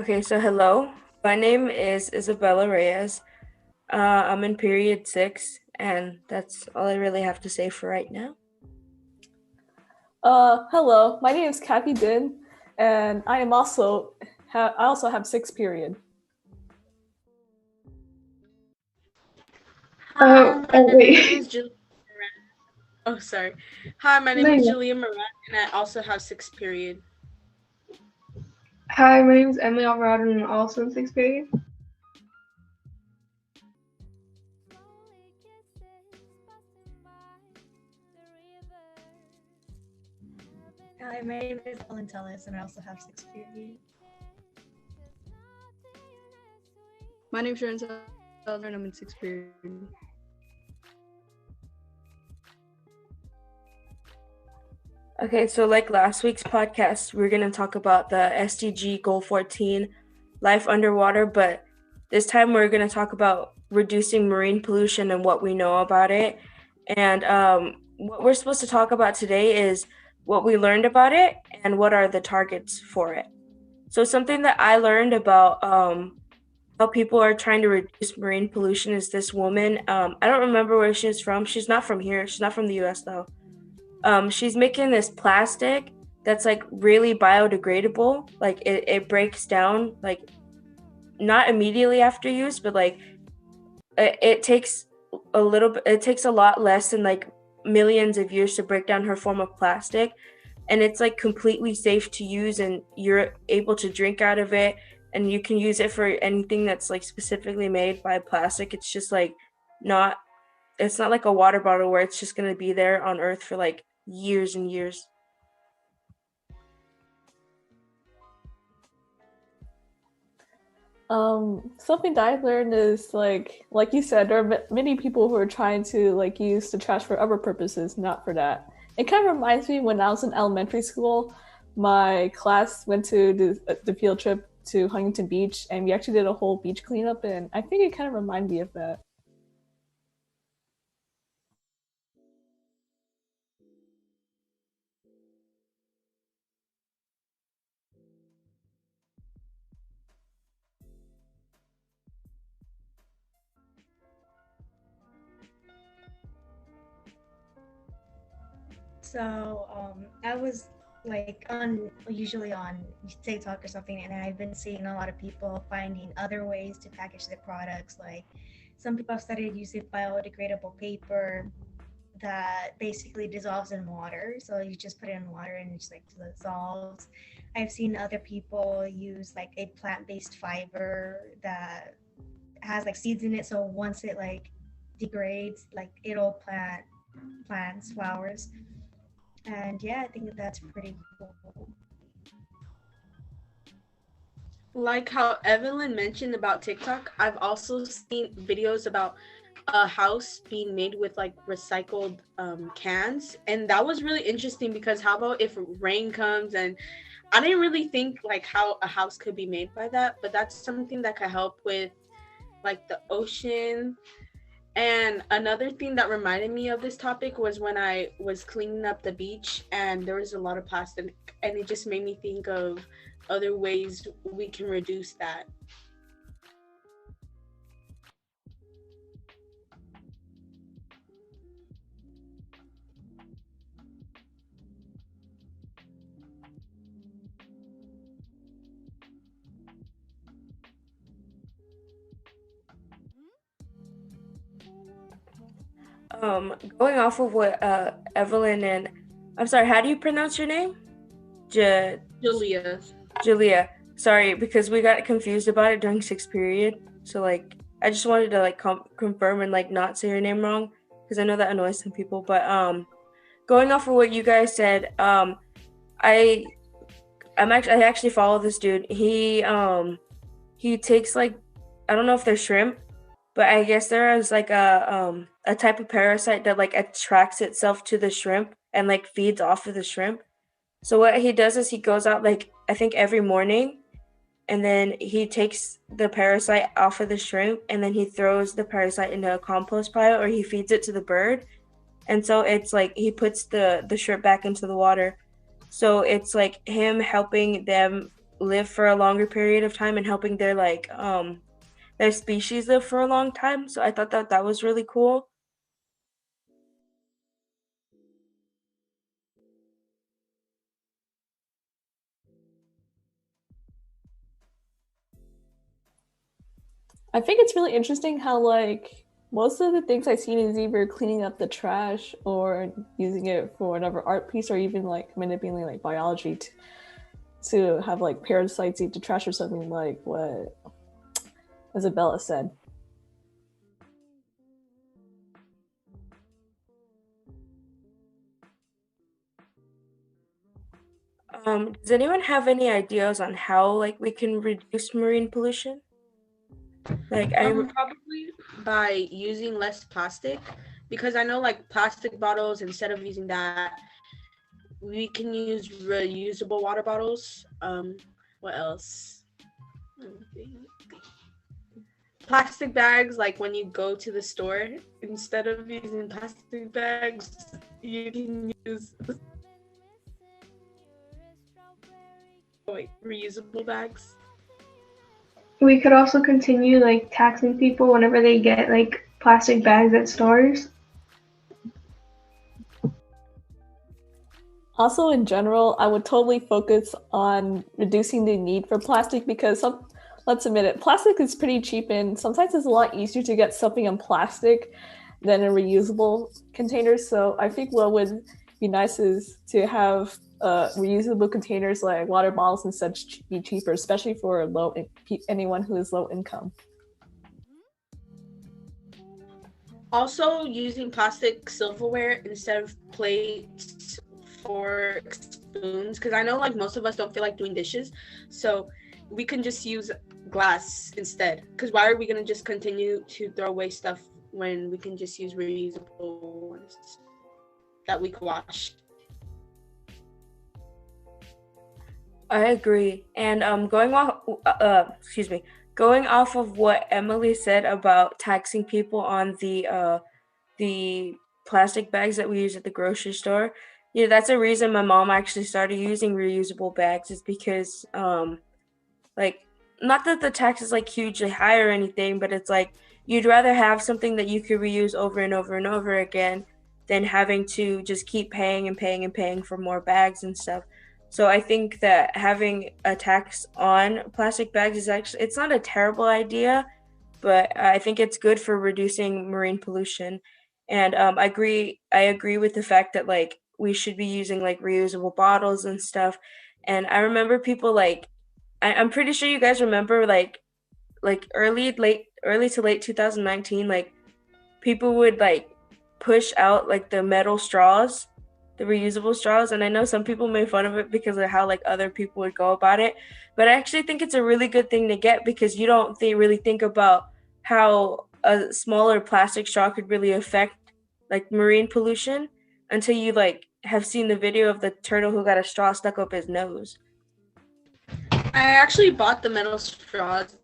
Okay, so hello. My name is Isabella Reyes. I'm in period 6, and that's all I really have to say for right now. Hello. My name is Kathy Din, and I also have sixth period. Hi, Oh, my name is wait. Julia Moran. Oh, sorry. Hi, my name No, is no. Julia Moran, and I also have sixth period. Hi, my name is Emily Alvarado, and I'm also in sixth grade. Hi, my name is Ellen Tellis, and I also have sixth period. My name's Sharon Salazar, and I'm in sixth period. Okay, so like last week's podcast, we're going to talk about the SDG Goal 14, life underwater, but this time we're going to talk about reducing marine pollution and what we know about it. And what we're supposed to talk about today is what we learned about it and what are the targets for it. So something that I learned about how people are trying to reduce marine pollution is this woman. I don't remember where she's from. She's not from here. She's not from the US though. She's making this plastic that's like really biodegradable. Like it breaks down like not immediately after use, but like it takes a little bit. It takes a lot less than like millions of years to break down her form of plastic, and it's like completely safe to use, and you're able to drink out of it, and you can use it for anything that's like specifically made by plastic. It's just like not it's not like a water bottle where it's just going to be there on earth for like years and years. Something that I've learned is like you said, there are many people who are trying to like use the trash for other purposes, not for that. It kind of reminds me when I was in elementary school, my class went to the field trip to Huntington Beach, and we actually did a whole beach cleanup, and I think it kind of reminded me of that. I was like on usually on TikTok or something, and I've been seeing a lot of people finding other ways to package their products. Like some people have started using biodegradable paper that basically dissolves in water. So you just put it in water and it just like dissolves. I've seen other people use like a plant-based fiber that has like seeds in it. So once it like degrades, like it'll plant plants, flowers. And yeah, I think that's pretty cool. Like how Evelyn mentioned about TikTok, I've also seen videos about a house being made with like recycled cans, and that was really interesting because how about if rain comes and I didn't really think like how a house could be made by that, but that's something that could help with like the ocean. And another thing that reminded me of this topic was when I was cleaning up the beach and there was a lot of plastic, and it just made me think of other ways we can reduce that. Going off of what Evelyn and I'm sorry, how do you pronounce your name? J- Julia. Julia. Sorry, because we got confused about it during sixth period. So like, I just wanted to like confirm and like not say your name wrong because I know that annoys some people. But going off of what you guys said, I I actually follow this dude. He takes like I don't know if they're shrimp, but I guess there is like a type of parasite that like attracts itself to the shrimp and like feeds off of the shrimp. So what he does is he goes out like I think every morning, and then he takes the parasite off of the shrimp, and then he throws the parasite into a compost pile or he feeds it to the bird. And so it's like he puts the shrimp back into the water. So it's like him helping them live for a longer period of time and helping their species live for a long time. So I thought that was really cool. I think it's really interesting how like most of the things I've seen is either cleaning up the trash or using it for another art piece or even like manipulating like biology to have like parasites eat the trash or something like what Isabella said. Does anyone have any ideas on how like we can reduce marine pollution? Like Probably by using less plastic, because I know like plastic bottles, instead of using that, we can use reusable water bottles. What else? Plastic bags, like when you go to the store, instead of using plastic bags, you can use reusable bags. We could also continue like taxing people whenever they get like plastic bags at stores. Also, in general, I would totally focus on reducing the need for plastic because let's admit it, plastic is pretty cheap and sometimes it's a lot easier to get something in plastic than in reusable containers. So I think what would be nice is to have reusable containers like water bottles and such be cheaper, especially for anyone who is low income. Also, using plastic silverware instead of plates, forks, spoons, because I know like most of us don't feel like doing dishes, so we can just use glass instead. Because why are we gonna just continue to throw away stuff when we can just use reusable ones that we can wash? I agree. And going off of what Emily said about taxing people on the plastic bags that we use at the grocery store. Yeah, that's a reason my mom actually started using reusable bags, is because like, not that the tax is like hugely high or anything, but it's like you'd rather have something that you could reuse over and over and over again than having to just keep paying and paying and paying for more bags and stuff. So I think that having a tax on plastic bags is actually, it's not a terrible idea, but I think it's good for reducing marine pollution. And I agree with the fact that like we should be using like reusable bottles and stuff. And I remember people like, I'm pretty sure you guys remember like early to late 2019, like people would like push out like the metal straws, the reusable straws, and I know some people made fun of it because of how like other people would go about it, but I actually think it's a really good thing to get, because you don't really think about how a smaller plastic straw could really affect like marine pollution until you like have seen the video of the turtle who got a straw stuck up his nose. I actually bought the metal straws,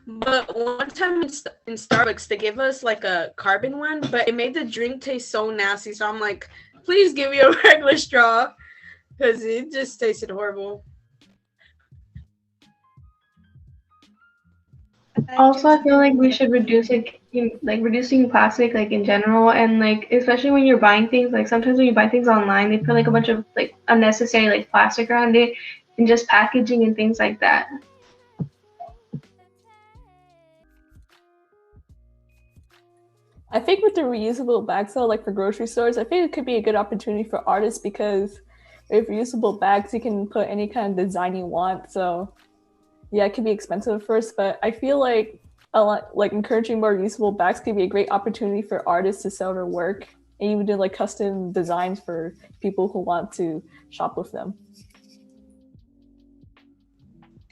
but one time in Starbucks, they gave us like a carbon one, but it made the drink taste so nasty. So I'm like, please give me a regular straw, because it just tasted horrible. Also, I feel like we should reduce reducing plastic like in general, and like especially when you're buying things. Like sometimes when you buy things online, they put like a bunch of like unnecessary like plastic around it and just packaging and things like that. I think with the reusable bags though, like for grocery stores, I think it could be a good opportunity for artists because with reusable bags, you can put any kind of design you want. So yeah, it can be expensive at first, but I feel like a lot like encouraging more reusable bags could be a great opportunity for artists to sell their work and even do like custom designs for people who want to shop with them.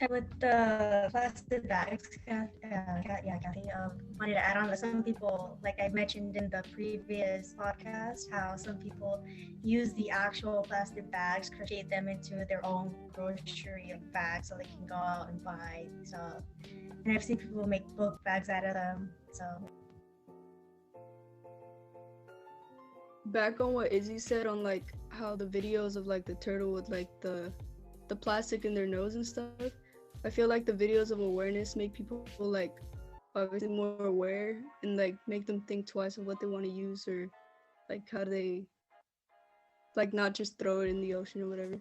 And with the plastic bags, Kathy, wanted to add on that some people, like I mentioned in the previous podcast, how some people use the actual plastic bags, create them into their own grocery bag so they can go out and buy stuff. And I've seen people make book bags out of them. So Back on what Izzy said on like how the videos of like the turtle with like the the plastic in their nose and stuff. I feel like the videos of awareness make people like obviously more aware and like make them think twice of what they want to use or like how they like not just throw it in the ocean or whatever.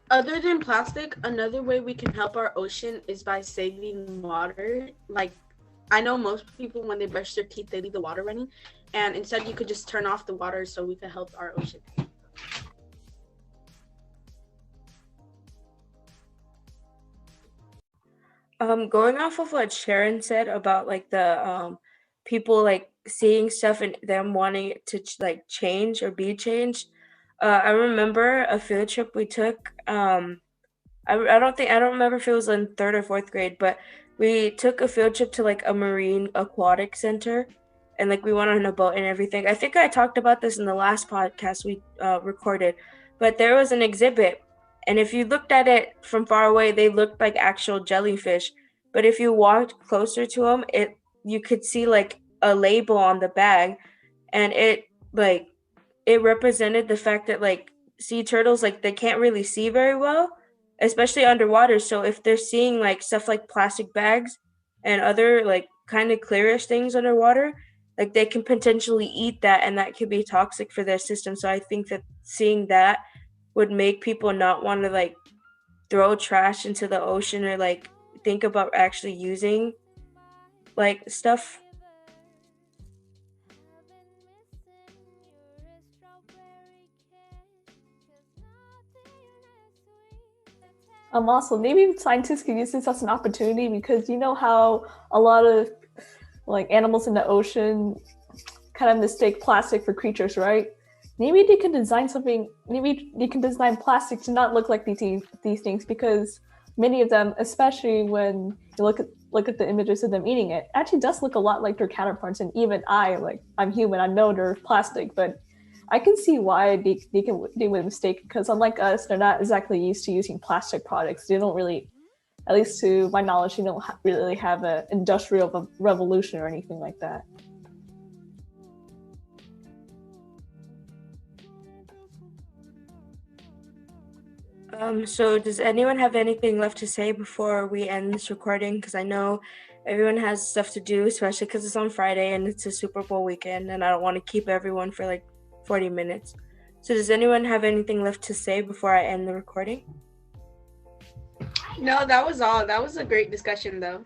Other than plastic, another way we can help our ocean is by saving water. Like, I know most people, when they brush their teeth, they leave the water running. And instead, you could just turn off the water so we could help our ocean. Going off of what Sharon said about like the people like seeing stuff and them wanting it to like change or be changed. I remember a field trip we took. I don't remember if it was in third or fourth grade, but we took a field trip to like a marine aquatic center, and like we went on a boat and everything. I think I talked about this in the last podcast we recorded, but there was an exhibit, and if you looked at it from far away, they looked like actual jellyfish. But if you walked closer to them, you could see like a label on the bag, and it represented the fact that like sea turtles, like they can't really see very well, especially underwater. So if they're seeing like stuff like plastic bags and other like kind of clearish things underwater, like they can potentially eat that, and that could be toxic for their system. So I think that seeing that would make people not want to like throw trash into the ocean or like think about actually using like stuff. Also, maybe scientists could use this as an opportunity because you know how a lot of like animals in the ocean kind of mistake plastic for creatures, right? Maybe they can design something. Maybe they can design plastic to not look like these things because many of them, especially when you look at the images of them eating it, actually does look a lot like their counterparts. And even I'm human. I know they're plastic, but I can see why they would mistake because unlike us, they're not exactly used to using plastic products. They don't really, at least to my knowledge, they don't really have an industrial revolution or anything like that. So does anyone have anything left to say before we end this recording? Because I know everyone has stuff to do, especially because it's on Friday and it's a Super Bowl weekend, and I don't want to keep everyone for like 40 minutes. So does anyone have anything left to say before I end the recording? No, that was all. That was a great discussion, though.